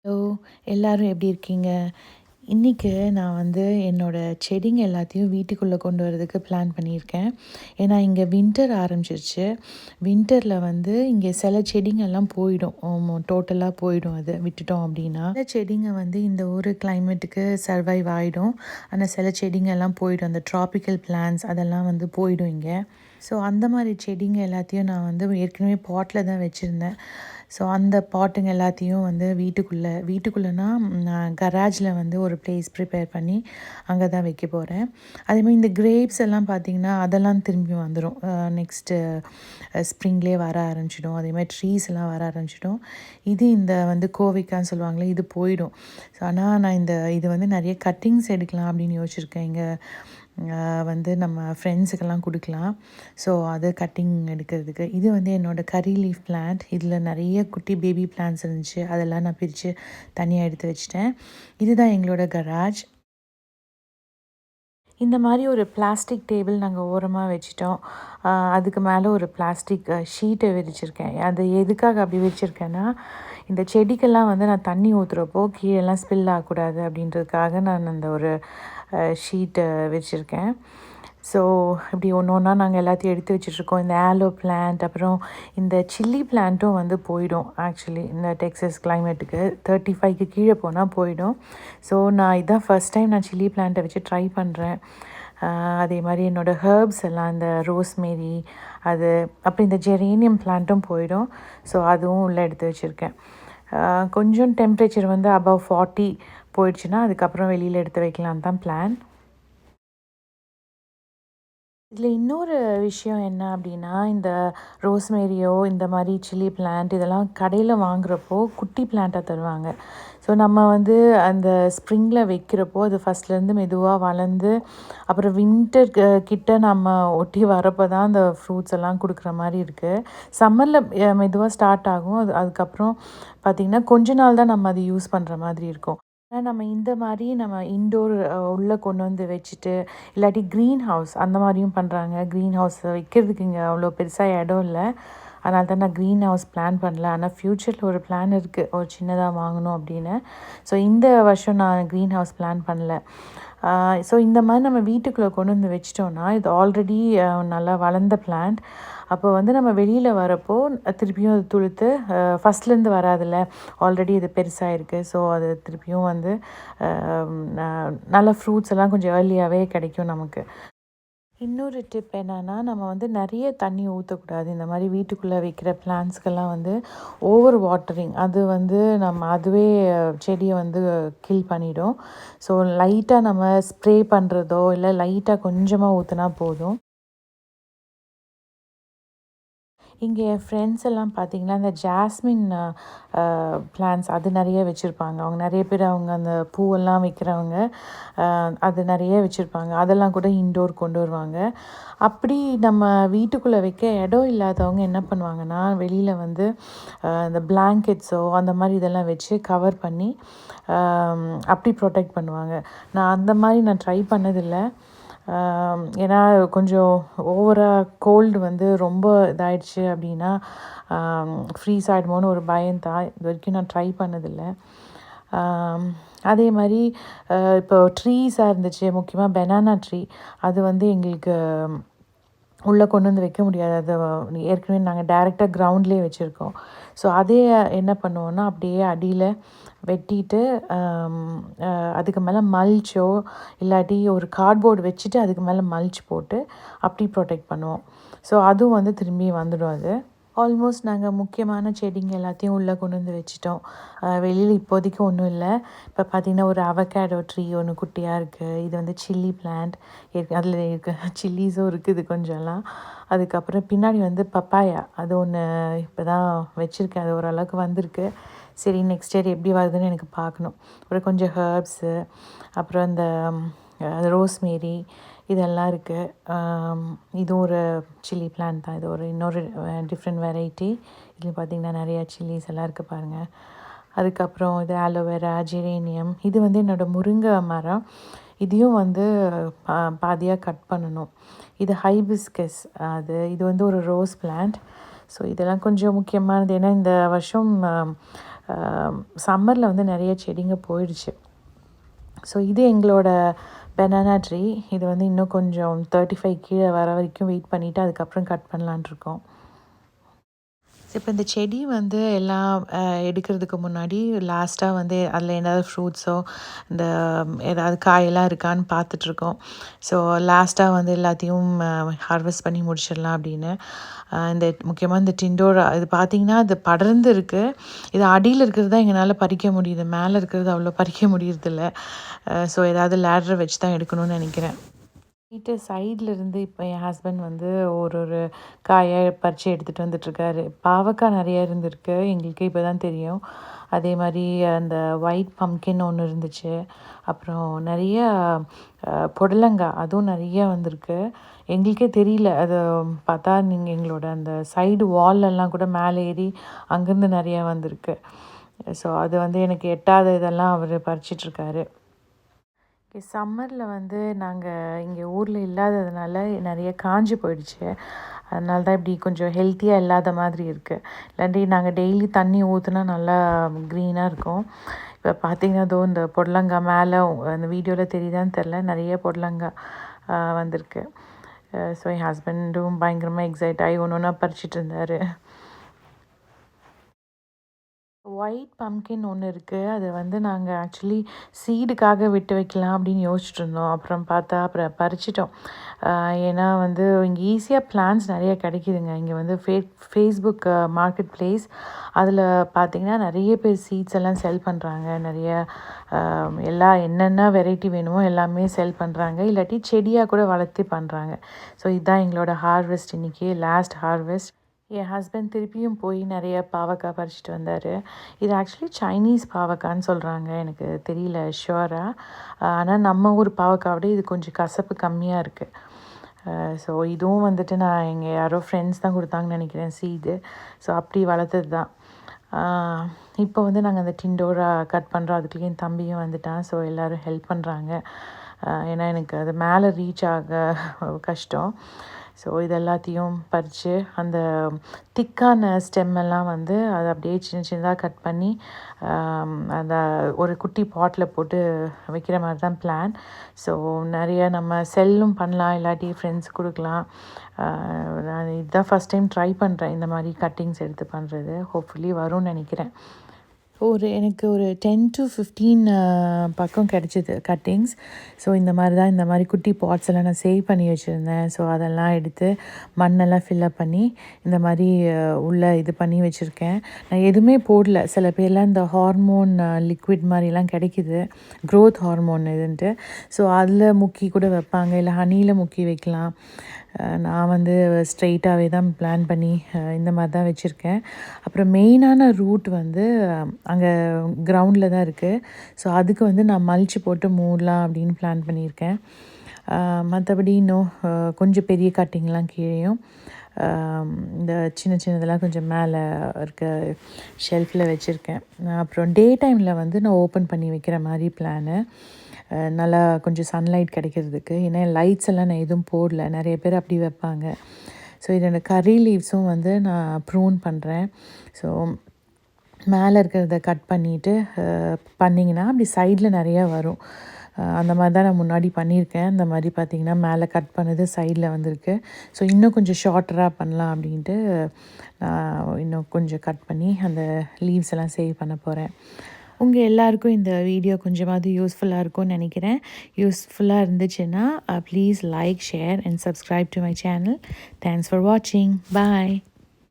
Hello! எல்லாரும் எப்படி இருக்கீங்க? இன்னைக்கு நான் வந்து என்னோட செடிங்க எல்லாத்தையும் வீட்டுக்குள்ள கொண்டு வரதுக்கு பிளான் பண்ணியிருக்கேன். ஏன்னா, இங்க வின்டர் ஆரம்பிச்சிருச்சு. வின்டர்ல வந்து இங்க சில செடிங்கலாம் போயிடும். டோட்டலா போயிடும் அது விட்டுட்டோம் அப்படின்னா. சில செடிங்க வந்து இந்த ஊரு கிளைமேட்டுக்கு சர்வைவ் ஆயிடும். ஆனா, சில செடிங்கலாம் போயிடும். அந்த ட்ராபிக்கல் பிளான்ட்ஸ் அதெல்லாம் வந்து போயிடும் இங்க. ஸோ, அந்த மாரி செடிங்க எல்லாத்தையும் நான் வந்து ஏற்கனவே பாட்ல தான் வச்சிருந்தேன். ஸோ, அந்த பாட்டுங்க எல்லாத்தையும் வந்து வீட்டுக்குள்ளனா நான் கராஜில வந்து ஒரு பிளேஸ் ப்ரிப்பேர் பண்ணி அங்க தான் வைக்க போறேன். அதேமாரி இந்த கிரேப்ஸ் எல்லாம் பார்த்தீங்கன்னா, அதெல்லாம் திரும்பி வந்துரும். நெக்ஸ்ட்டு ஸ்ப்ரிங்லேயே வர ஆரம்பிச்சிடும். அதேமாதிரி ட்ரீஸ் எல்லாம் வர ஆரம்பிச்சிடும். இது இந்த வந்து கோவைக்கான்னு சொல்லுவாங்கல்ல, இது போயிடும். ஸோ, ஆனால் நான் இது வந்து நிறைய கட்டிங்ஸ் எடுக்கலாம் அப்படின்னு யோசிச்சிருக்கேன். இங்கே வந்து நம்ம ஃப்ரெண்ட்ஸுக்கெல்லாம் கொடுக்கலாம். ஸோ, அது கட்டிங் எடுக்கிறதுக்கு. இது வந்து என்னோடய கரி லீஃப் பிளான்ட். இதில் நிறைய குட்டி பேபி பிளான்ட்ஸ் இருந்துச்சு. அதெல்லாம் நான் பிரித்து தனியாக எடுத்து வச்சுட்டேன். இதுதான் எங்களோட கராஜ். இந்த மாதிரி ஒரு பிளாஸ்டிக் டேபிள் நாங்கள் ஓரமாக வச்சுட்டோம். அதுக்கு மேலே ஒரு பிளாஸ்டிக் ஷீட்டை விரிச்சிருக்கேன். அது எதுக்காக அப்படி விரிச்சிருக்கேன்னா, இந்த செடிக்கெல்லாம் வந்து நான் தண்ணி ஊற்றுறப்போ கீழெல்லாம் ஸ்பில் ஆகக்கூடாது அப்படின்றதுக்காக நான் அந்த ஒரு ஷீட்டை விரிச்சிருக்கேன். ஸோ, இப்படி ஒன்று ஒன்றா நாங்கள் எல்லாத்தையும் எடுத்து வச்சுட்ருக்கோம். இந்த ஆலோ பிளான்ட், அப்புறம் இந்த சில்லி பிளான்ட்டும் வந்து போயிடும். ஆக்சுவலி இந்த டெக்ஸஸ் கிளைமேட்டுக்கு 35க்கு கீழே போனால் போயிடும். ஸோ, நான் இதான் ஃபஸ்ட் டைம் நான் சில்லி பிளான்ட்டை வச்சு ட்ரை பண்ணுறேன். அதே மாதிரி என்னோடய ஹெர்ப்ஸ் எல்லாம் இந்த ரோஸ்மேரி அது அப்புறம் இந்த ஜெரேனியம் பிளான்ட்டும் போயிடும். ஸோ, அதுவும் உள்ளே எடுத்து வச்சுருக்கேன். கொஞ்சம் டெம்ப்ரேச்சர் வந்து அபவ் 40 போயிடுச்சுன்னா அதுக்கப்புறம் வெளியில் எடுத்து வைக்கலான்னு தான் பிளான். இதில் இன்னொரு விஷயம் என்ன அப்படின்னா, இந்த ரோஸ்மேரியோ இந்த மாதிரி சில்லி பிளான்ட் இதெல்லாம் கடையில் வாங்குகிறப்போ குட்டி பிளான்ட்டாக தருவாங்க. ஸோ, நம்ம வந்து அந்த ஸ்ப்ரிங்கில் வைக்கிறப்போ அது ஃபஸ்ட்லேருந்து மெதுவாக வளர்ந்து அப்புறம் வின்டர் கிட்ட நம்ம ஒட்டி வரப்போ தான் அந்த ஃப்ரூட்ஸ் எல்லாம் கொடுக்குற மாதிரி இருக்குது. சம்மரில் மெதுவாக ஸ்டார்ட் ஆகும். அதுக்கப்புறம் பார்த்திங்கன்னா கொஞ்ச நாள் தான் நம்ம அதை யூஸ் பண்ணுற மாதிரி இருக்கும். ஆனால் நம்ம இந்த மாதிரி நம்ம இன்டோர் உள்ளே கொண்டு வந்து வச்சுட்டு இல்லாட்டி க்ரீன் ஹவுஸ் அந்த மாதிரியும் பண்ணுறாங்க. க்ரீன் ஹவுஸ் வைக்கிறதுக்கு இங்கே அவ்வளோ பெருசாக இடம் இல்லை. அதனால தான் நான் க்ரீன் ஹவுஸ் பிளான் பண்ணல. ஆனால் ஃப்யூச்சரில் ஒரு பிளான் இருக்குது, ஒரு சின்னதாக வாங்கணும் அப்படின்னு. ஸோ, இந்த வருஷம் நான் க்ரீன் ஹவுஸ் பிளான் பண்ணல. ஸோ, இந்த மாதிரி நம்ம வீட்டுக்குள்ளே கொண்டு வந்து வச்சிட்டோன்னா இது ஆல்ரெடி நல்லா வளர்ந்த பிளான்ட். அப்போ வந்து நம்ம வெளியில் வரப்போ திருப்பியும் அது துளுத்து ஃபஸ்ட்லேருந்து வராதில்ல, ஆல்ரெடி இது பெருசாக இருக்குது. ஸோ, அது திருப்பியும் வந்து நல்ல ஃப்ரூட்ஸ் எல்லாம் கொஞ்சம் ஏர்லியாகவே கிடைக்கும் நமக்கு. இன்னொரு டிப் என்னென்னா, நம்ம வந்து நிறைய தண்ணி ஊற்றக்கூடாது. இந்த மாதிரி வீட்டுக்குள்ளே வைக்கிற பிளான்ட்ஸ்க்கெல்லாம் வந்து ஓவர் வாட்டரிங் அது வந்து அதுவே செடியை வந்து கில் பண்ணிடும். ஸோ, லைட்டாக நம்ம ஸ்ப்ரே பண்ணுறதோ இல்லை லைட்டாக கொஞ்சமாக ஊற்றினா போதும். இங்கே என் ஃப்ரெண்ட்ஸ் எல்லாம் பார்த்திங்கன்னா, இந்த ஜாஸ்மின் பிளான்ட்ஸ் அது நிறைய வச்சுருப்பாங்க. அவங்க நிறைய பேர் அவங்க அந்த பூவெல்லாம் வைக்கிறவங்க அது நிறைய வச்சுருப்பாங்க. அதெல்லாம் கூட இன்டோர் கொண்டு வருவாங்க. அப்படி நம்ம வீட்டுக்குள்ளே வைக்க இடம் இல்லாதவங்க என்ன பண்ணுவாங்கன்னா, வெளியில் வந்து இந்த பிளாங்கெட்ஸோ அந்த மாதிரி இதெல்லாம் வச்சு கவர் பண்ணி அப்படி ப்ரொடெக்ட் பண்ணுவாங்க. நான் அந்த மாதிரி நான் ட்ரை பண்ணதில்லை. ஏன்னா கொஞ்சம் ஓவராக கோல்டு வந்து ரொம்ப இதாயிடுச்சு அப்படின்னா ஃப்ரீஸ் ஆகிடுமோன்னு ஒரு பயம்தான். இது வரைக்கும் நான் ட்ரை பண்ணதில்லை. அதே மாதிரி இப்போ ட்ரீஸாக இருந்துச்சு, முக்கியமாக பெனானா ட்ரீ அது வந்து எங்களுக்கு உள்ளே கொண்டு வந்து வைக்க முடியாது. அதை ஏற்கனவே நாங்கள் டைரெக்டாக கிரவுண்ட்லேயே வச்சுருக்கோம். ஸோ, அதே என்ன பண்ணுவோன்னா அப்படியே அடியில் வெட்டிட்டு அதுக்கு மேலே மல்ச்சோ இல்லாட்டி ஒரு கார்ட்போர்டு வச்சுட்டு அதுக்கு மேலே மல்ச் போட்டு அப்படி ப்ரொடெக்ட் பண்ணுவோம். ஸோ, அதுவும் வந்து திரும்பி வந்துடும் அது. ஆல்மோஸ்ட் நாங்கள் முக்கியமான செடிங்க எல்லாத்தையும் உள்ளே கொண்டு வந்து வச்சுட்டோம். வெளியில் இப்போதைக்கு ஒன்றும் இல்லை. இப்போ பார்த்திங்கன்னா ஒரு அவகேடோ ட்ரீ ஒன்று குட்டியாக இருக்குது. இது வந்து சில்லி பிளான்ட் அதில் இருக்க சில்லிஸும் இருக்குது கொஞ்சம்லாம். அதுக்கப்புறம் பின்னாடி வந்து பப்பாயா அது ஒன்று இப்போ தான் வச்சுருக்கேன். அது ஓரளவுக்கு வந்திருக்கு. சரி, நெக்ஸ்ட் இயர் எப்படி வருதுன்னு எனக்கு பார்க்கணும். அப்புறம் கொஞ்சம் ஹெர்ப்ஸு, அப்புறம் இந்த ரோஸ்மேரி இதெல்லாம் இருக்குது. இது ஒரு சில்லி பிளான்ட் தான். இது ஒரு இன்னொரு டிஃப்ரெண்ட் வெரைட்டி. இதில் பார்த்திங்கன்னா நிறையா சில்லிஸ் எல்லாம் இருக்குது பாருங்கள். அதுக்கப்புறம் இது ஆலோவேரா, ஜெரேனியம். இது வந்து என்னோடய முருங்கை மரம். இதையும் வந்து பாதியாக கட் பண்ணணும். இது ஹைபிஸ்கஸ் இது வந்து ஒரு ரோஸ் பிளான்ட். ஸோ, இதெல்லாம் கொஞ்சம் முக்கியமானது. ஏன்னா இந்த வருஷம் சம்மரில் வந்து நிறைய செடிங்க போயிடுச்சு. ஸோ இது எங்களோட பெனானா ட்ரீ. இது வந்து இன்னும் கொஞ்சம் 35 கீழே வர வரைக்கும் வெயிட் பண்ணிவிட்டு அதுக்கப்புறம் கட் பண்ணலான்ட்ருக்கோம். இப்போ இந்த செடி வந்து எல்லாம் எடுக்கிறதுக்கு முன்னாடி லாஸ்ட்டாக வந்து அதில் ஏதாவது ஃப்ரூட்ஸோ இந்த ஏதாவது காயெல்லாம் இருக்கான்னு பார்த்துட்ருக்கோம். ஸோ லாஸ்ட்டாக வந்து எல்லாத்தையும் ஹார்வெஸ்ட் பண்ணி முடிச்சிடலாம் அப்படின்னு. இந்த முக்கியமாக இந்த டிண்டோரா இது பார்த்திங்கன்னா அது படர்ந்து இருக்குது. இது அடியில் இருக்கிறது தான் எங்களால் பறிக்க முடியுது, மேலே இருக்கிறது அவ்வளோ பறிக்க முடியறதில்ல. ஸோ ஏதாவது லேடரை வச்சு தான் எடுக்கணும்னு நினைக்கிறேன். வீட்டு சைடில் இருந்து இப்போ என் ஹஸ்பண்ட் வந்து ஒரு காயை பறித்து எடுத்துகிட்டு வந்துட்டுருக்காரு. பாவக்காய் நிறைய இருந்திருக்கு, எங்களுக்கு இப்போ தான் தெரியும். அதே மாதிரி அந்த ஒயிட் பம்கின் ஒன்று இருந்துச்சு. அப்புறம் நிறைய புடலங்காய் அதுவும் நிறைய வந்திருக்கு. எங்களுக்கே தெரியல, அது பார்த்தா நீங்கள் எங்களோட அந்த சைடு வால்லெல்லாம் கூட மேலே ஏறி அங்கேருந்து நிறையா வந்திருக்கு. ஸோ அது வந்து எனக்கு எட்டாத இதெல்லாம் அவர் பறிச்சிட்ருக்காரு. சம்மரில் வந்து நாங்கள் இங்கே ஊரில் இல்லாததுனால நிறைய காஞ்சி போயிடுச்சு. அதனால தான் இப்படி கொஞ்சம் ஹெல்த்தியாக இல்லாத மாதிரி இருக்குது. இல்லாட்டி நாங்கள் டெய்லி தண்ணி ஊற்றுனா நல்லா க்ரீனாக இருக்கும். இப்போ பார்த்திங்கன்னா அதோ இந்த புடலங்காய் மேலே அந்த வீடியோவில் தெரியுதான்னு தெரில, நிறைய புடலங்காய் வந்திருக்கு. ஸோ என் ஹஸ்பண்டும் பயங்கரமாக எக்ஸைட் ஆகி ஒன்று ஒன்றா பறிச்சிட்டு இருந்தார். ஒயிட் பம்கின் ஒன்று இருக்குது. அது வந்து நாங்கள் ஆக்சுவலி சீடுக்காக விட்டு வைக்கலாம் அப்படின்னு யோசிச்சுட்ருந்தோம். அப்புறம் பார்த்தா அப்புறம் பறிச்சிட்டோம். ஏன்னா வந்து இங்கே ஈஸியாக பிளான்ஸ் நிறைய கிடைக்கிதுங்க. இங்கே வந்து ஃபேஸ்புக் மார்க்கெட் ப்ளேஸ் அதில் பார்த்திங்கன்னா நிறைய பேர் சீட்ஸ் எல்லாம் செல் பண்ணுறாங்க. நிறைய என்னென்ன வெரைட்டி வேணுமோ எல்லாமே செல் பண்ணுறாங்க. இல்லாட்டி செடியாக கூட வளர்த்து பண்ணுறாங்க. ஸோ இதுதான் எங்களோட ஹார்வெஸ்ட் இன்றைக்கி, லாஸ்ட் ஹார்வெஸ்ட். என் ஹஸ்பண்ட் திருப்பியும் போய் நிறைய பாவக்காய் பறிச்சிட்டு வந்தார். இது ஆக்சுவலி சைனீஸ் பாவக்கான்னு சொல்கிறாங்க, எனக்கு தெரியல ஷுவராக. ஆனால் நம்ம ஊர் பாவக்காய் விட இது கொஞ்சம் கசப்பு கம்மியாக இருக்குது. ஸோ இதுவும் வந்துட்டு நான் எங்கள் யாரோ ஃப்ரெண்ட்ஸ் தான் கொடுத்தாங்கன்னு நினைக்கிறேன் சீடு. ஸோ அப்படி வளர்த்தது தான். இப்போ வந்து நாங்கள் அந்த டிண்டோரா கட் பண்ணுறோம். அதுக்குள்ளே என் தம்பியும் வந்துட்டான். ஸோ எல்லோரும் ஹெல்ப் பண்ணுறாங்க. ஏன்னா எனக்கு அது மேலே ரீச் ஆக கஷ்டம். ஸோ இது எல்லாத்தையும் பறித்து அந்த திக்கான ஸ்டெம்மெல்லாம் வந்து அதை அப்படியே சின்ன சின்னதாக கட் பண்ணி அந்த ஒரு குட்டி பாட்டில் போட்டு வைக்கிற மாதிரி தான் பிளான். ஸோ நிறைய நம்ம செல்லும் பண்ணலாம், இல்லாட்டி ஃப்ரெண்ட்ஸ் கொடுக்கலாம். நான் இதுதான் ஃபஸ்ட் டைம் ட்ரை பண்ணுறேன் இந்த மாதிரி கட்டிங்ஸ் எடுத்து பண்ணுறது. ஹோப்ஃபுல்லி வரும்னு நினைக்கிறேன். எனக்கு ஒரு 10 to 15 பக்கம் கிடச்சிது கட்டிங்ஸ். ஸோ இந்த மாதிரி குட்டி பாட்ஸ் எல்லாம் நான் சேவ் பண்ணி வச்சுருந்தேன். ஸோ அதெல்லாம் எடுத்து மண்ணெல்லாம் ஃபில்லப் பண்ணி இந்த மாதிரி உள்ளே இது பண்ணி வச்சுருக்கேன். நான் எதுவுமே போடல. சில பேர்லாம் இந்த ஹார்மோன் லிக்விட் மாதிரிலாம் கிடைக்கிது, க்ரோத் ஹார்மோன் இதுன்ட்டு. ஸோ அதில் முக்கி கூட வைப்பாங்க, இல்லை ஹனியில் முக்கி வைக்கலாம். நான் வந்து ஸ்ட்ரெயிட்டாகவே தான் பிளான் பண்ணி இந்த மாதிரி தான் வச்சுருக்கேன். அப்புறம் மெயினான ரூட் வந்து அங்கே கிரவுண்டில் தான் இருக்குது. ஸோ அதுக்கு வந்து நான் மல்ச்சு போட்டு மூடலாம் அப்படின்னு பிளான் பண்ணியிருக்கேன். மற்றபடி இன்னும் கொஞ்சம் பெரிய கட்டிங்லாம் கீழேயும், இந்த சின்ன சின்னதெல்லாம் கொஞ்சம் மேலே இருக்க ஷெல்ஃபில் வச்சுருக்கேன். அப்புறம் டே டைமில் வந்து நான் ஓப்பன் பண்ணி வைக்கிற மாதிரி பிளானு, நல்லா கொஞ்சம் சன்லைட் கிடைக்கிறதுக்கு. ஏன்னா லைட்ஸ் எல்லாம் நான் எதுவும் போடல, நிறைய பேர் அப்படி வைப்பாங்க. ஸோ இதோட கறி லீவ்ஸும் வந்து நான் ப்ரூன் பண்ணுறேன். ஸோ மேலே இருக்கிறத கட் பண்ணிவிட்டு பண்ணிங்கன்னா அப்படி சைடில் நிறையா வரும். அந்த மாதிரி தான் நான் முன்னாடி பண்ணியிருக்கேன். அந்த மாதிரி பார்த்திங்கன்னா மேலே கட் பண்ணது சைடில் வந்திருக்கு. ஸோ இன்னும் கொஞ்சம் ஷார்ட்டராக பண்ணலாம் அப்படின்ட்டு நான் இன்னும் கொஞ்சம் கட் பண்ணி அந்த லீவ்ஸ் எல்லாம் சேவ் பண்ண போகிறேன். உங்கள் எல்லாருக்கும் இந்த வீடியோ கொஞ்சமாவது யூஸ்ஃபுல்லாக இருக்கும்னு நினைக்கிறேன். யூஸ்ஃபுல்லாக இருந்துச்சுன்னா please like, share and subscribe to my channel. Thanks for வாட்சிங். பாய்.